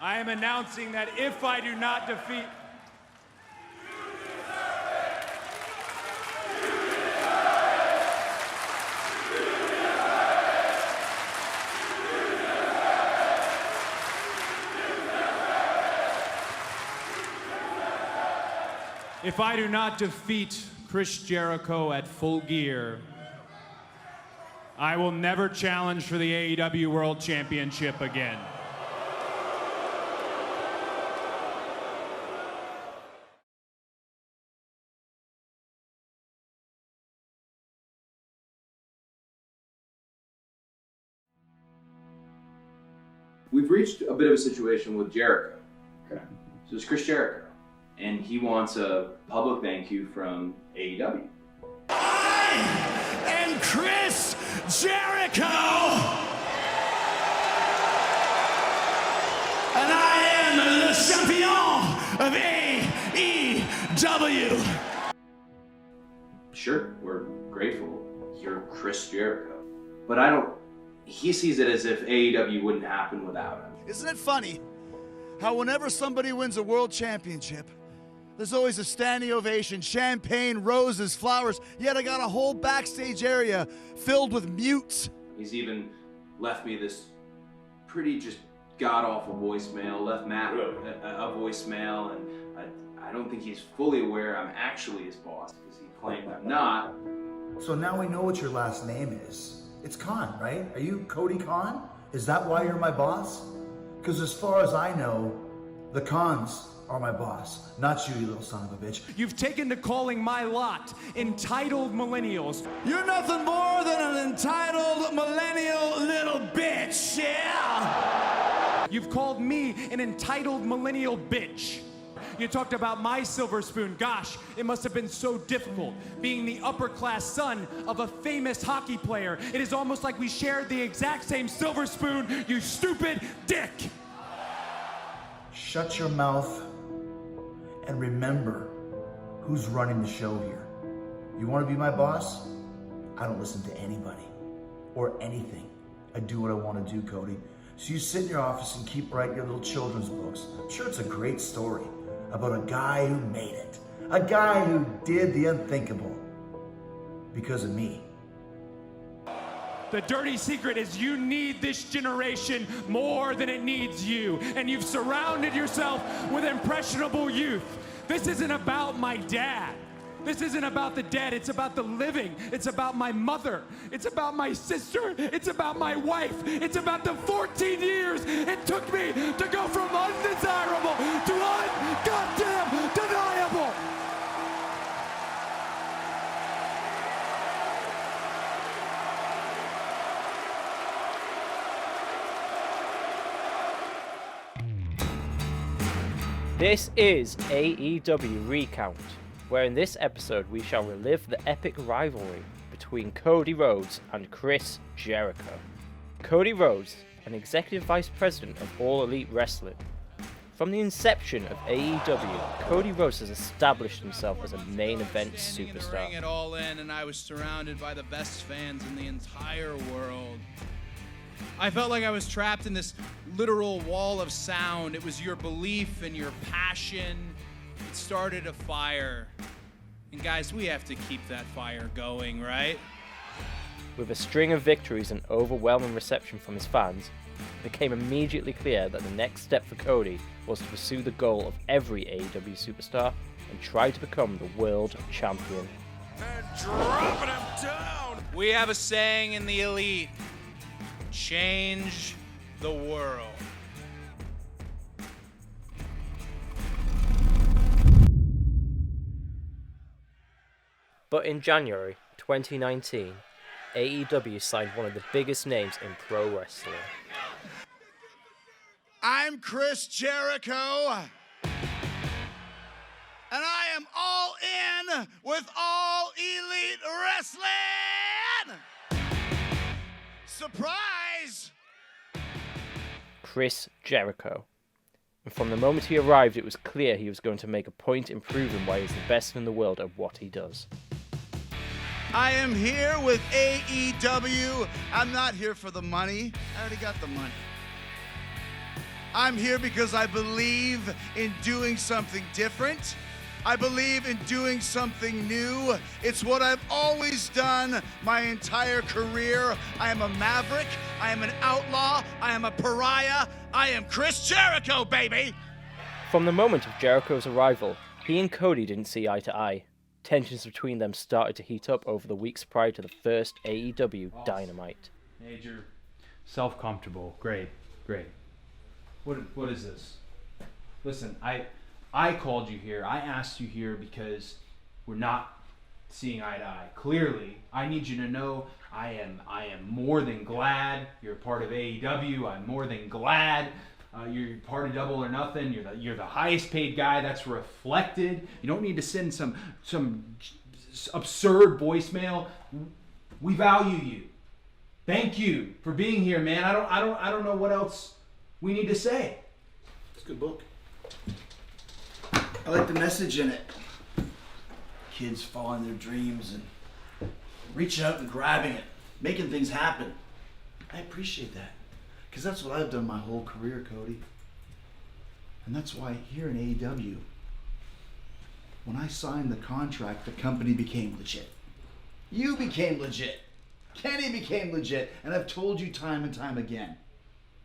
I am announcing that if I do not defeat... If I do not defeat Chris Jericho at Full Gear, I will never challenge for the AEW World Championship again. We've reached a bit of a situation with Jericho. Okay. So it's Chris Jericho, and he wants a public thank you from AEW. I am Chris Jericho, and I am the champion of AEW. Sure, we're grateful. You're Chris Jericho. But he sees it as if AEW wouldn't happen without him. Isn't it funny how whenever somebody wins a world championship, there's always a standing ovation, champagne, roses, flowers, yet I got a whole backstage area filled with mutes. He's even left me this pretty just god-awful voicemail, left Matt a voicemail, and I don't think he's fully aware I'm actually his boss, because he claimed I'm not. So now we know what your last name is. It's Khan, right? Are you Cody Khan? Is that why you're my boss? Because as far as I know, the Khans are my boss, not you little son of a bitch. You've taken to calling my lot entitled millennials. You're nothing more than an entitled millennial little bitch, yeah? You've called me an entitled millennial bitch. You talked about my silver spoon. Gosh, it must have been so difficult being the upper-class son of a famous hockey player. It is almost like we shared the exact same silver spoon, you stupid dick! Shut your mouth and remember who's running the show here. You want to be my boss? I don't listen to anybody or anything. I do what I want to do, Cody. So you sit in your office and keep writing your little children's books. I'm sure it's a great story about a guy who made it. A guy who did the unthinkable because of me. The dirty secret is you need this generation more than it needs you, and you've surrounded yourself with impressionable youth. This isn't about my dad. This isn't about the dead, it's about the living. It's about my mother. It's about my sister. It's about my wife. It's about the 14 years it took me to go from undesirable to un-goddamn deniable. This is AEW Recount, where in this episode we shall relive the epic rivalry between Cody Rhodes and Chris Jericho. Cody Rhodes, an executive vice president of All Elite Wrestling. From the inception of AEW, Cody Rhodes has established himself as a main event superstar. It all in, and I was surrounded by the best fans in the entire world. I felt like I was trapped in this literal wall of sound. It was your belief and your passion. It started a fire. And guys, we have to keep that fire going, right? With a string of victories and overwhelming reception from his fans, it became immediately clear that the next step for Cody was to pursue the goal of every AEW superstar and try to become the world champion. And dropping him down! We have a saying in the Elite: change the world. But in January 2019, AEW signed one of the biggest names in pro wrestling. I'm Chris Jericho, and I am all in with All Elite Wrestling! Surprise! Chris Jericho. And from the moment he arrived, it was clear he was going to make a point in proving why he's the best in the world at what he does. I am here with AEW. I'm not here for the money. I already got the money. I'm here because I believe in doing something different. I believe in doing something new. It's what I've always done my entire career. I am a maverick. I am an outlaw. I am a pariah. I am Chris Jericho, baby! From the moment of Jericho's arrival, he and Cody didn't see eye to eye. Tensions between them started to heat up over the weeks prior to the first AEW Dynamite. Major, self-comfortable. Great. What is this? Listen, I called you here. I asked you here because we're not seeing eye to eye. Clearly, I need you to know I am more than glad you're a part of AEW. I'm more than glad you're part of Double or Nothing. You're the highest paid guy. That's reflected. You don't need to send some absurd voicemail. We value you. Thank you for being here, man. I don't know what else we need to say. It's a good book. I like the message in it. Kids following their dreams and reaching out and grabbing it, making things happen. I appreciate that, because that's what I've done my whole career, Cody. And that's why here in AEW, when I signed the contract, the company became legit. You became legit. Kenny became legit. And I've told you time and time again,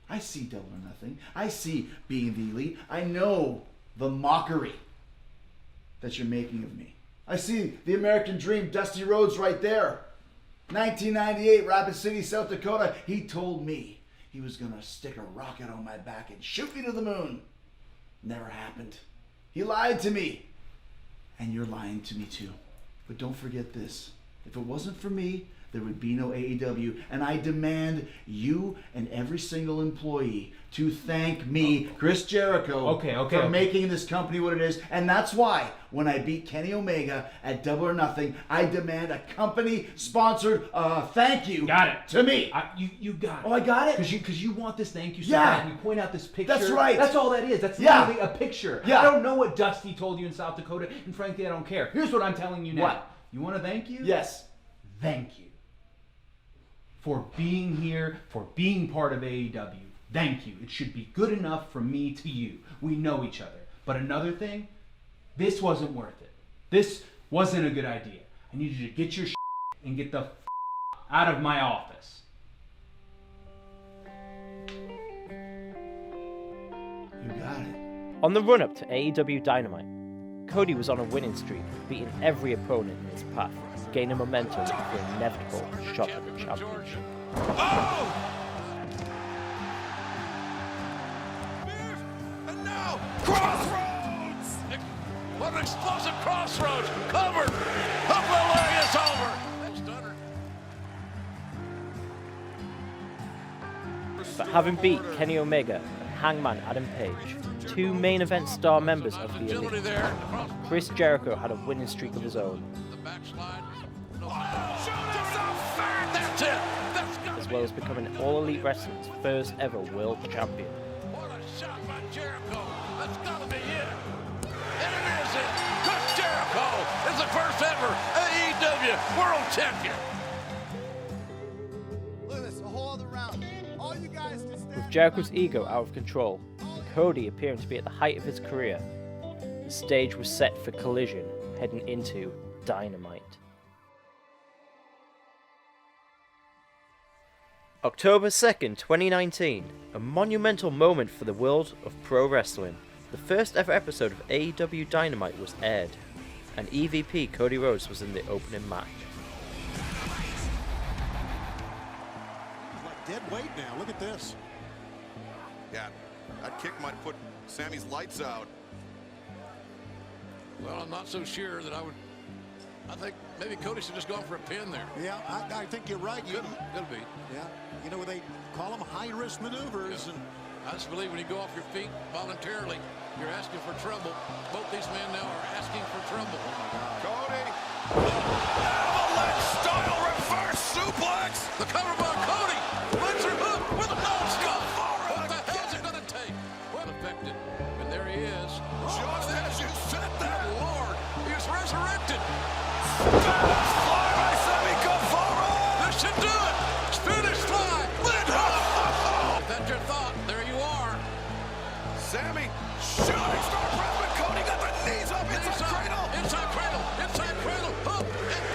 I see Double or Nothing. I see being the elite. I know the mockery that you're making of me. I see the American dream, Dusty Rhodes right there. 1998, Rapid City, South Dakota. He told me he was gonna stick a rocket on my back and shoot me to the moon. Never happened. He lied to me. And you're lying to me too. But don't forget this. If it wasn't for me, there would be no AEW, and I demand you and every single employee to thank me, Chris Jericho, for making this company what it is. And that's why when I beat Kenny Omega at Double or Nothing, I demand a company-sponsored thank you to me. You got it. Oh, I got it? Because you want this thank you so bad, and you point out this picture. That's right. That's all that is. That's literally a picture. Yeah. I don't know what Dusty told you in South Dakota, and frankly, I don't care. Here's what I'm telling you now. What? You want to thank you? Yes. Thank you for being here, for being part of AEW. Thank you. It should be good enough from me to you. We know each other. But another thing, this wasn't worth it. This wasn't a good idea. I need you to get your and get the out of my office. You got it. On the run-up to AEW Dynamite, Cody was on a winning streak, beating every opponent in his path, gaining momentum for an inevitable shot at the championship. Oh! And now, Crossroads! What an explosive Crossroads! Covered! Up the leg, it's over! Stunner. But having beat Kenny Omega and Hangman Adam Page, two main event star members of the Elite, Chris Jericho had a winning streak of his own, as well as becoming All Elite Wrestling's first ever world champion. What a shot by Jericho! That's gotta be it! And it is it! Chris Jericho is the first ever AEW World Champion! Look at this, a whole other round. All you guys just stand. With Jericho's ego out of control, and Cody appearing to be at the height of his career, the stage was set for collision heading into Dynamite. October 2nd, 2019, a monumental moment for the world of pro wrestling. The first ever episode of AEW Dynamite was aired, and EVP Cody Rhodes was in the opening match. He's like dead weight now, look at this. Yeah, that kick might put Sammy's lights out. Well, I'm not so sure that I think maybe Cody should just go for a pin there. Yeah, I think you're right. Could be. Yeah, you know, they call them high-risk maneuvers. Yeah. And I just believe when you go off your feet voluntarily, you're asking for trouble. Both these men now are asking for trouble. Cody! Avalanche-style reverse suplex! The cover by Cody! Windsor hook with a nose-scuff! What the hell's it gonna take? Well affected. And there he is. Just as you said that, Lord! He's resurrected! Fly by Sammy Guevara! This should do it! Spanish fly! If that's your thought, there you are. Sammy, shooting star press, but Cody got the knees up, inside cradle, inside cradle, hook, and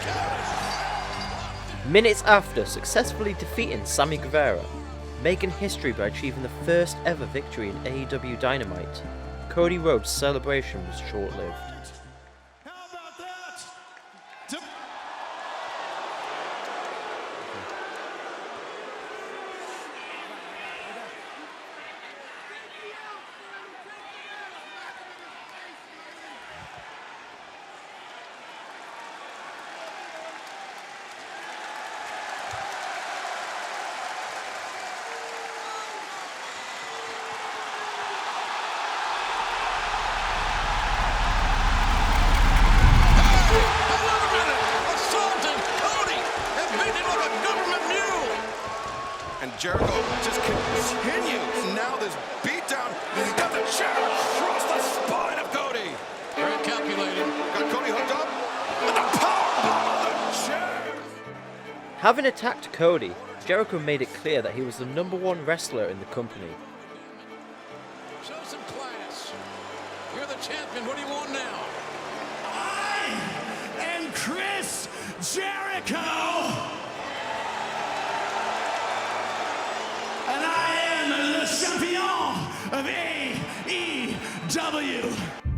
count. Minutes after successfully defeating Sammy Guevara, making history by achieving the first ever victory in AEW Dynamite, Cody Rhodes' celebration was short-lived. How about that? Jericho just continues. Now this beatdown. He's got the chair across the spine of Cody. Very calculated. Got Cody hooked up. And the powerbomb of the chair. Having attacked Cody, Jericho made it clear that he was the #1 wrestler in the company. Show some class. You're the champion. What do you want now? I am Chris Jericho! And I am the champion of AEW!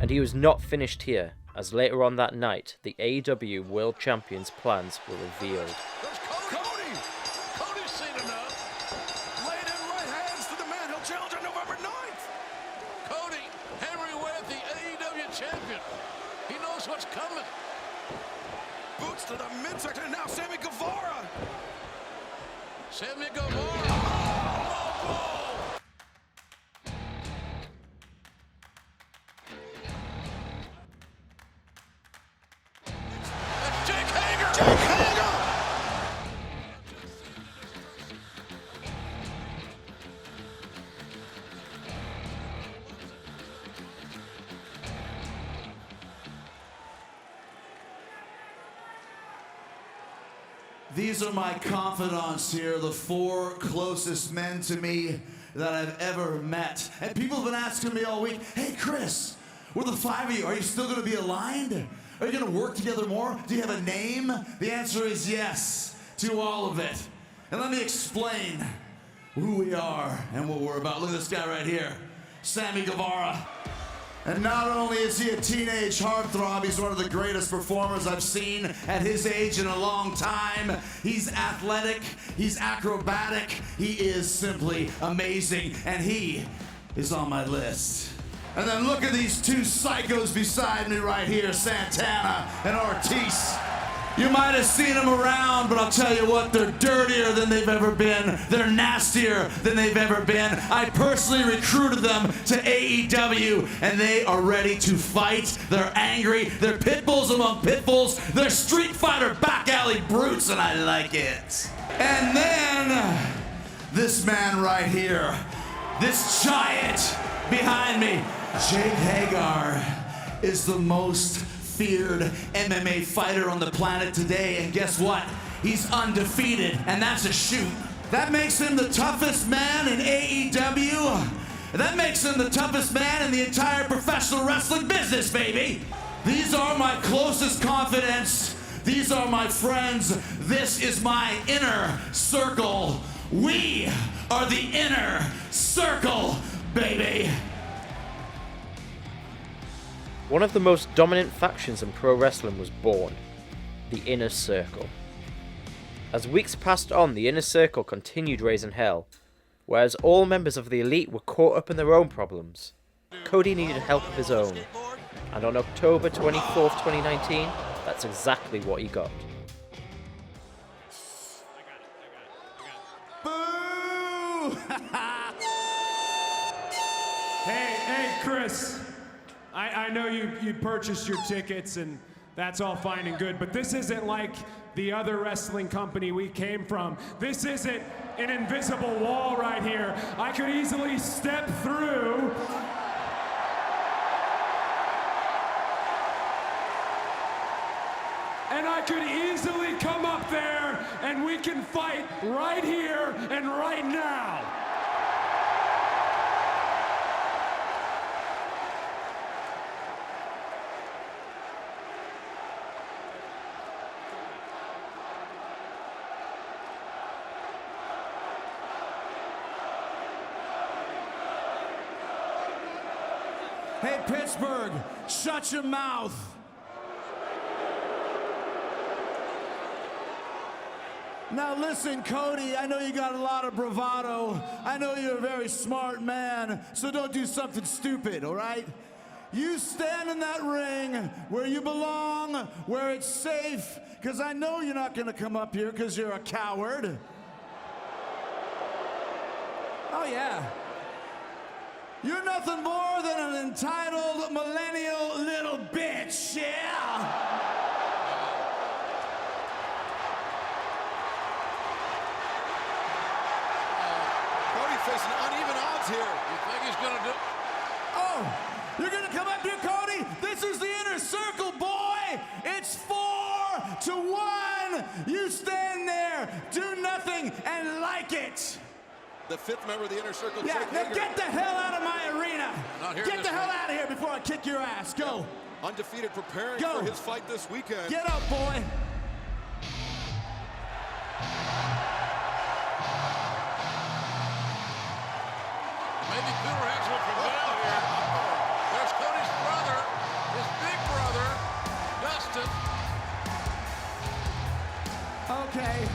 And he was not finished here, as later on that night, the AEW World Champion's plans were revealed. There's Cody. Cody's seen enough. Laid in right hands to the man he'll challenge on November 9th. Cody, Henry Webb, the AEW champion. He knows what's coming. Boots to the midsection, and now Sammy Guevara. Sammy Guevara. These are my confidants here, the 4 closest men to me that I've ever met. And people have been asking me all week, hey Chris, we're the 5 of you, are you still gonna be aligned? Are you gonna work together more? Do you have a name? The answer is yes to all of it. And let me explain who we are and what we're about. Look at this guy right here, Sammy Guevara. And not only is he a teenage heartthrob, he's one of the greatest performers I've seen at his age in a long time. He's athletic, he's acrobatic, he is simply amazing, and he is on my list. And then look at these 2 psychos beside me right here, Santana and Ortiz. You might have seen them around, but I'll tell you what, they're dirtier than they've ever been. They're nastier than they've ever been. I personally recruited them to AEW, and they are ready to fight. They're angry. They're pit bulls among pit bulls. They're Street Fighter back alley brutes, and I like it. And then, this man right here, this giant behind me, Jake Hagar, is the most feared MMA fighter on the planet today, and guess what? He's undefeated, and that's a shoot. That makes him the toughest man in AEW. That makes him the toughest man in the entire professional wrestling business, baby. These are my closest confidants. These are my friends. This is my inner circle. We are the inner circle, baby. One of the most dominant factions in pro wrestling was born, the Inner Circle. As weeks passed on, the Inner Circle continued raising hell, whereas all members of the Elite were caught up in their own problems. Cody needed help of his own, and on October 24th, 2019, that's exactly what he got. Boo! Hey, Chris. I know you purchased your tickets, and that's all fine and good, but this isn't like the other wrestling company we came from. This isn't an invisible wall right here. I could easily step through. And I could easily come up there, and we can fight right here and right now. Hey, Pittsburgh, shut your mouth. Now listen, Cody, I know you got a lot of bravado. I know you're a very smart man, so don't do something stupid, all right? You stand in that ring where you belong, where it's safe, because I know you're not going to come up here because you're a coward. Oh, yeah. You're nothing more than an entitled millennial little bitch, yeah? Facing uneven odds here. You think he's gonna do? Oh, you're gonna come up here, Cody? This is the inner circle, boy. It's 4-1. You stand there, do nothing, and like it. The fifth member of the inner circle. Yeah, now get the hell out of my arena. Get the hell out of here before I kick your ass. Go. Undefeated, preparing for his fight this weekend. Get up, boy. Maybe Cooter has one from down here. There's Cody's brother, his big brother, Dustin. Okay,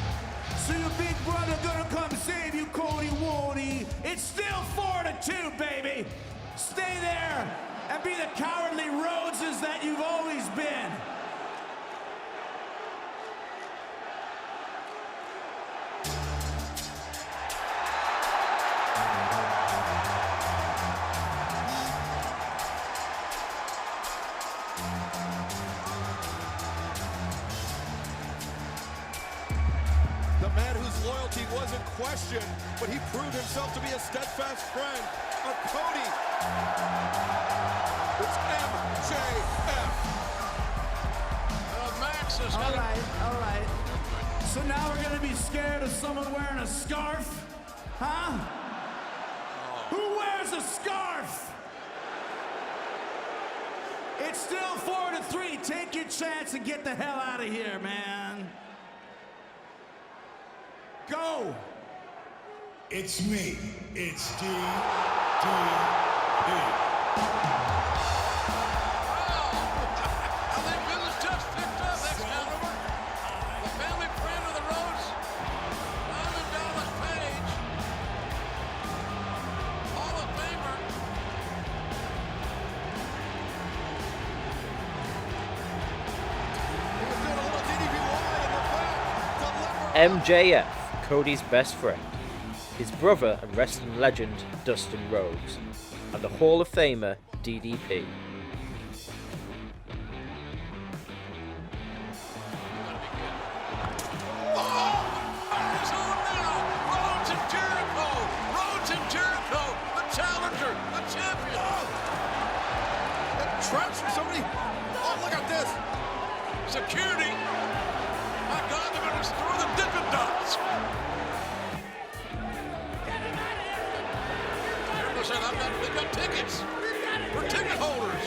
so your big brother gonna come save you, Cody Woody. It's still 4-2, baby. Stay there and be the cowardly Rhodeses that you've always been. The man whose loyalty wasn't questioned, but he proved himself to be a steadfast friend of Cody. It's MJF. Max is all right. So now we're gonna be scared of someone wearing a scarf? Huh? Who wears a scarf? It's still 4-3. Take your chance and get the hell out of here, man. Go! It's me. It's DDP. I think business just picked up. Excalibur, the family friend of the Rhodes, Diamond Dallas Page, Hall of Famer. MJF, Cody's best friend, his brother and wrestling legend Dustin Rhodes, and the Hall of Famer DDP. It's on now. Rhodes and Jericho. Rhodes and Jericho. The challenger. The champion. Traps for somebody. Oh, look at this. Security. My God, they're going to destroy the Dippin' Dots. Jericho said, they've got tickets. We're ticket holders.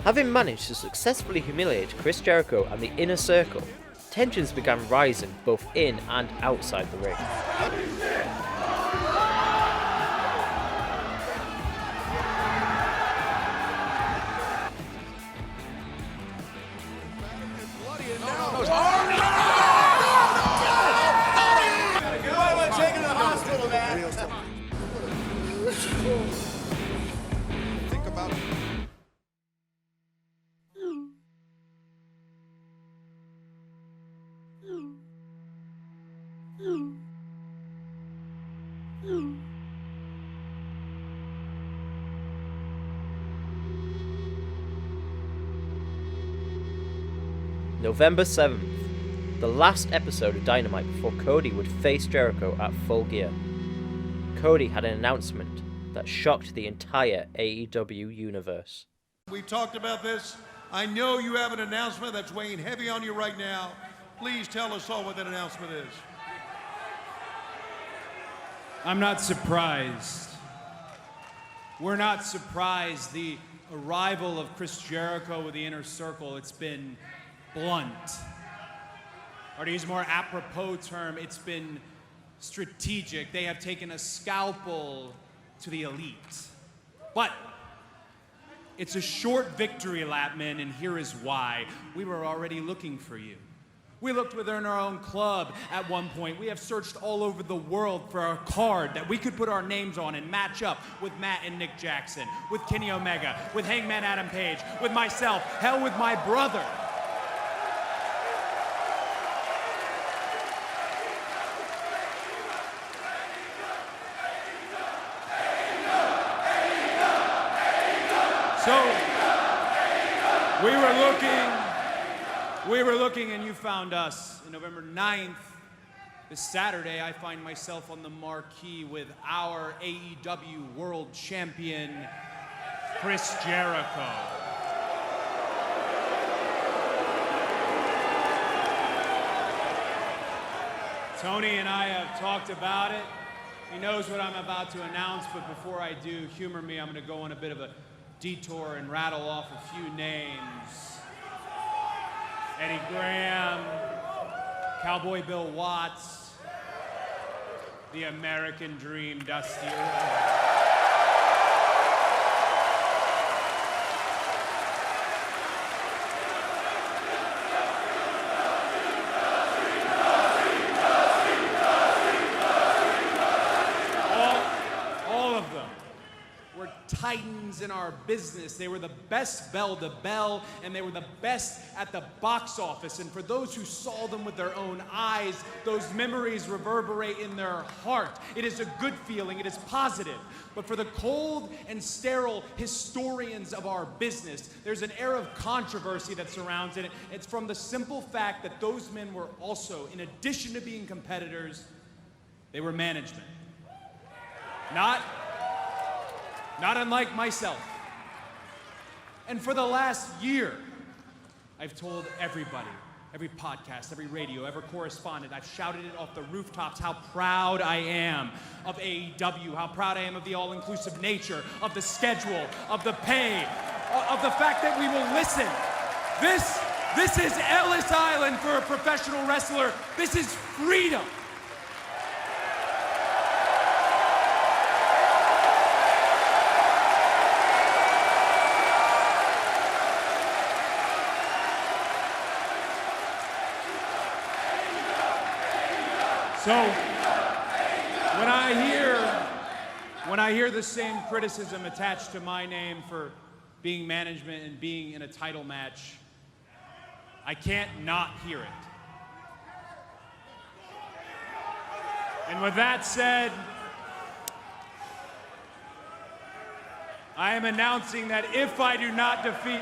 Having managed to successfully humiliate Chris Jericho and the Inner Circle, tensions began rising both in and outside the ring. Think about it. November 7th, the last episode of Dynamite before Cody would face Jericho at Full Gear. Cody had an announcement that shocked the entire AEW universe. We talked about this. I know you have an announcement that's weighing heavy on you right now. Please tell us all what that announcement is. I'm not surprised. We're not surprised. The arrival of Chris Jericho with the Inner Circle, it's been blunt. Or to use a more apropos term, it's been strategic. They have taken a scalpel to the elite. But it's a short victory lap, men, and here is why. We were already looking for you. We looked within our own club at one point. We have searched all over the world for a card that we could put our names on and match up with Matt and Nick Jackson, with Kenny Omega, with Hangman Adam Page, with myself, hell, with my brother. So, we were looking and you found us. And November 9th, this Saturday, I find myself on the marquee with our AEW World Champion, Chris Jericho. Tony and I have talked about it. He knows what I'm about to announce, but before I do, humor me, I'm gonna go on a bit of a detour and rattle off a few names. Eddie Graham, Cowboy Bill Watts, the American Dream, Dusty Rhodes. Titans in our business. They were the best bell to bell, and they were the best at the box office. And for those who saw them with their own eyes, those memories reverberate in their heart. It is a good feeling. It is positive. But for the cold and sterile historians of our business, there's an air of controversy that surrounds it. It's from the simple fact that those men were also, in addition to being competitors, they were management. Not unlike myself. And for the last year, I've told everybody, every podcast, every radio, every correspondent, I've shouted it off the rooftops how proud I am of AEW, how proud I am of the all-inclusive nature, of the schedule, of the pay, of the fact that we will listen. This is Ellis Island for a professional wrestler. This is freedom. So, when I hear the same criticism attached to my name for being management and being in a title match, I can't not hear it. And with that said, I am announcing that if I do not defeat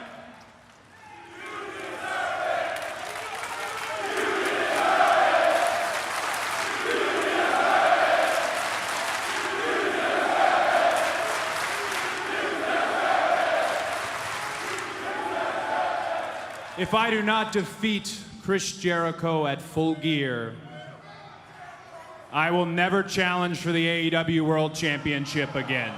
Chris Jericho at Full Gear, I will never challenge for the AEW World Championship again.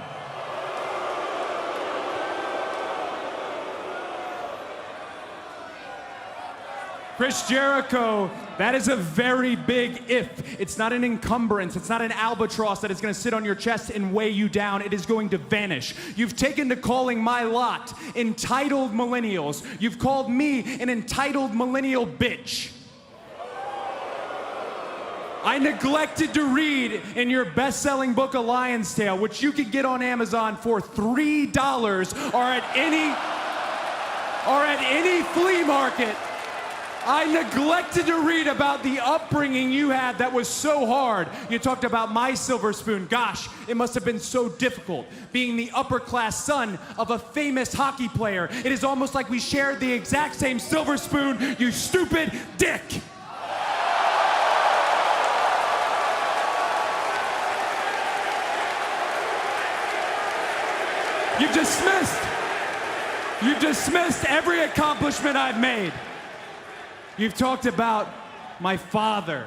Chris Jericho, that is a very big if. It's not an encumbrance. It's not an albatross that is going to sit on your chest and weigh you down. It is going to vanish. You've taken to calling my lot entitled millennials. You've called me an entitled millennial bitch. I neglected to read in your best-selling book, A Lion's Tale, which you could get on Amazon for $3 or at any flea market. I neglected to read about the upbringing you had that was so hard. You talked about my silver spoon. Gosh, it must have been so difficult being the upper-class son of a famous hockey player. It is almost like we shared the exact same silver spoon, you stupid dick. You've dismissed every accomplishment I've made. You've talked about my father.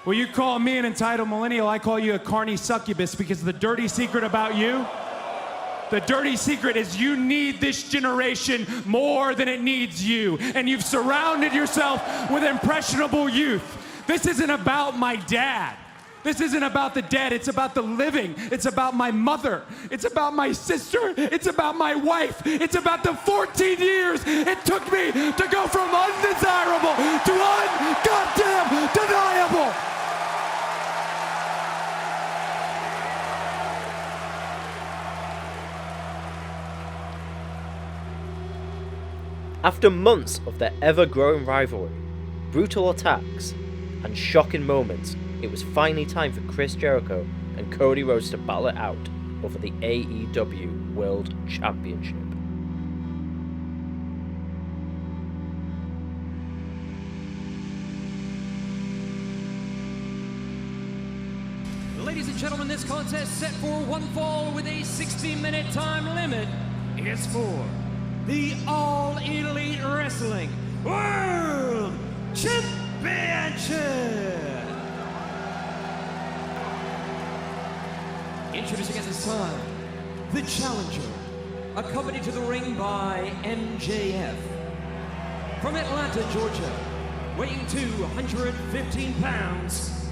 Well, you call me an entitled millennial, I call you a carny succubus, because the dirty secret about you, the dirty secret is you need this generation more than it needs you. And you've surrounded yourself with impressionable youth. This isn't about my dad. This isn't about the dead, it's about the living. It's about my mother. It's about my sister. It's about my wife. It's about the 14 years it took me to go from undesirable to un-goddamn deniable. After months of their ever-growing rivalry, brutal attacks, and shocking moments, it was finally time for Chris Jericho and Cody Rhodes to battle it out over the AEW World Championship. Ladies and gentlemen, this contest set for one fall with a 60-minute time limit is for the All Elite Wrestling World Championship. Introducing at this time, the challenger, accompanied to the ring by MJF. From Atlanta, Georgia, weighing 215 pounds,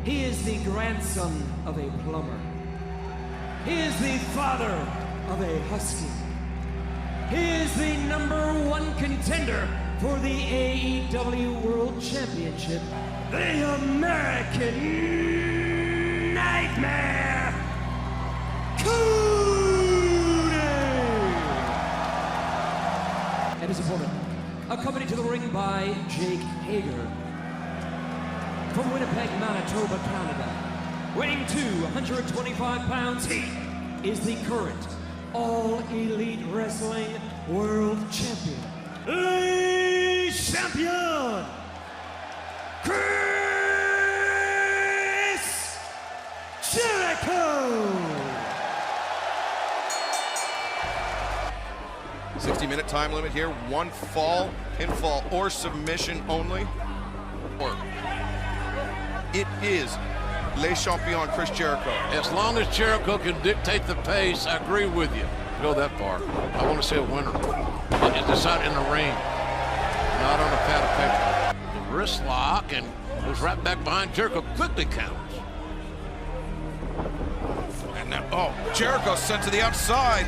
he is the grandson of a plumber. He is the father of a husky. He is the #1 contender for the AEW World Championship, the American Nightmare, Cody! And his opponent, accompanied to the ring by Jake Hager. From Winnipeg, Manitoba, Canada, weighing 225 pounds, he is the current All Elite Wrestling World Champion. Le Champion, Chris Jericho! 60-minute time limit here. One fall, pinfall, or submission only. It is Le Champion, Chris Jericho. As long as Jericho can dictate the pace, I agree with you. Go that far. I want to see a winner. It's decided in the ring, not on a pad of paper. The wrist lock and goes right back behind Jericho. Quickly counts. And now, Jericho sent to the outside.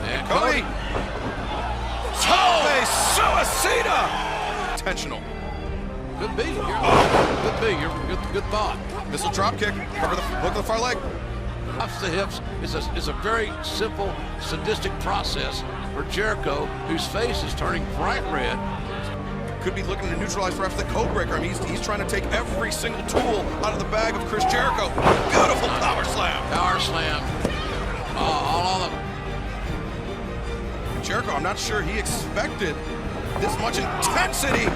And Cody. Tope Suicida. Intentional. Could be. Could be. Good thought. Missile drop kick. Cover the hook of the far leg. Off the hips is a very simple, sadistic process for Jericho, whose face is turning bright red. Could be looking to neutralize perhaps the code breaker. I mean, he's trying to take every single tool out of the bag of Chris Jericho. Beautiful power slam. Power slam. All of them. Jericho, I'm not sure he expected this much intensity.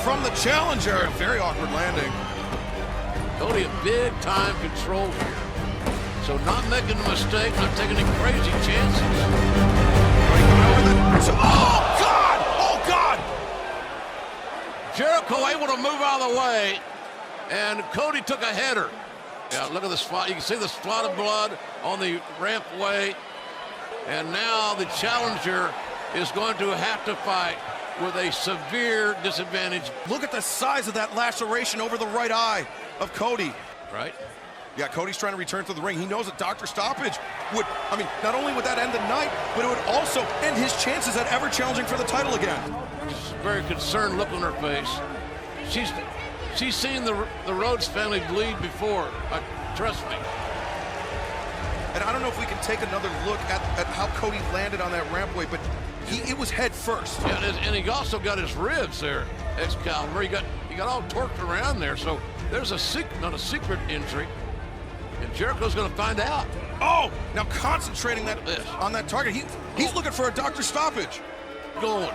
From the challenger. Very awkward landing. Cody, a big time control here. So not making a mistake, not taking any crazy chances. Oh, God! Oh, God! Jericho able to move out of the way, and Cody took a header. Yeah, look at the spot. You can see the spot of blood on the rampway. And now the challenger is going to have to fight with a severe disadvantage. Look at the size of that laceration over the right eye of Cody. Right? Yeah, Cody's trying to return to the ring. He knows that Dr. Stoppage would, not only would that end the night, but it would also end his chances at ever challenging for the title again. She's a very concerned look on her face. She's seen the Rhodes family bleed before. Trust me. And I don't know if we can take another look at how Cody landed on that rampway, but it was head first. Yeah, and he also got his ribs there, Excalibur. He got all torqued around there, so there's not a secret injury. And Jericho's going to find out. Oh, now concentrating on that target. He's looking for a Dr. Stoppage. Going.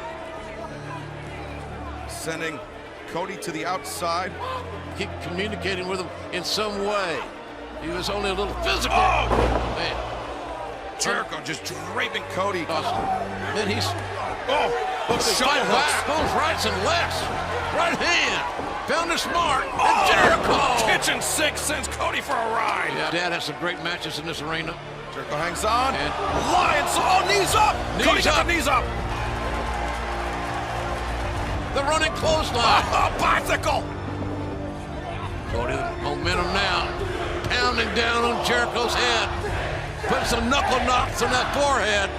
Sending Cody to the outside. Keep communicating with him in some way. He was only a little physical. Oh! Man. Jericho just draping Cody. Awesome. Then he's... shot back. Those rights and lefts. Right hand. Found a smart. And Jericho. Kitchen sink sends Cody for a ride. Yeah, Dad has some great matches in this arena. Jericho hangs on. And Lions. Oh, knees up. Cody got the knees up. The running clothesline. Oh, bicycle! Cody, momentum now. Pounding down on Jericho's head. Putting some knuckle knocks on that forehead.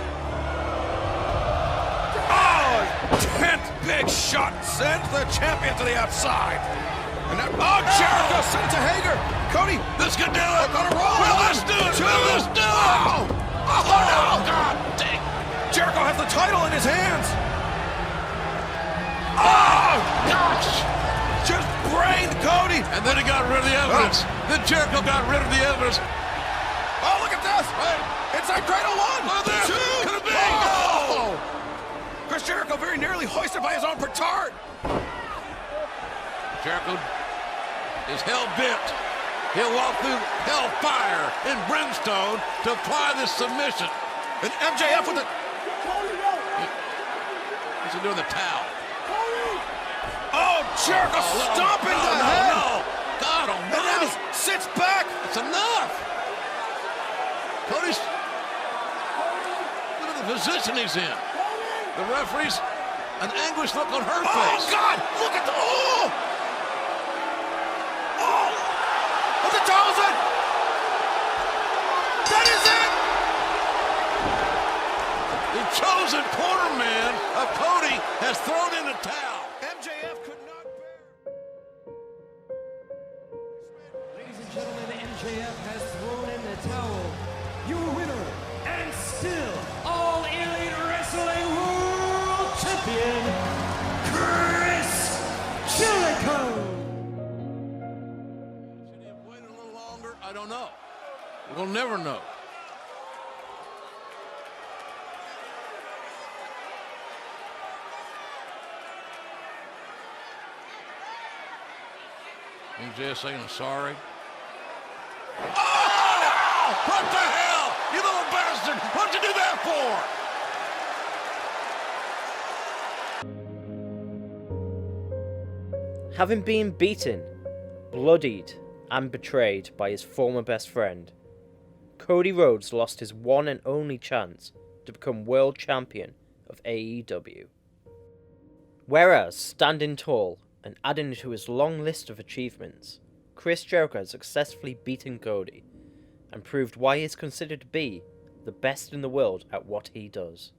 Oh, 10th big shot sends the champion to the outside. And now, Jericho sent to Hager. Cody, this could do it. Gonna roll. Will this do it? Will this do it? Oh, no. God dang. Jericho has the title in his hands. Oh, gosh. Just brained Cody. And then he got rid of the evidence. Then Jericho got rid of the evidence. Oh, look at this. Inside cradle 1. Oh, there. 2. Could have been. Oh. Chris Jericho very nearly hoisted by his own petard. Jericho is hell-bent. He'll walk through hellfire and brimstone to apply this submission. And MJF with the... What's he doing with the towel? Oh, Jericho stomping the head. No. God almighty. And now sits back. It's enough. Cody's... Look at the position he's in. The referee's an anguished look on her face. Oh, God. Look at the... Oh. Oh. With the Thousand. That is it. The chosen corner man of Cody has thrown in the towel. MJF could not bear. Ladies and gentlemen, MJF has thrown in the towel. Your winner, and still All Elite Wrestling World Champion, Chris Jericho. Should he have waited a little longer? I don't know. We'll never know. MJF saying I'm sorry. Oh! What the hell? You little bastard! What'd you do that for? Having been beaten, bloodied, and betrayed by his former best friend, Cody Rhodes lost his one and only chance to become world champion of AEW. Whereas, standing tall and adding to his long list of achievements, Chris Jericho has successfully beaten Cody and proved why he is considered to be the best in the world at what he does.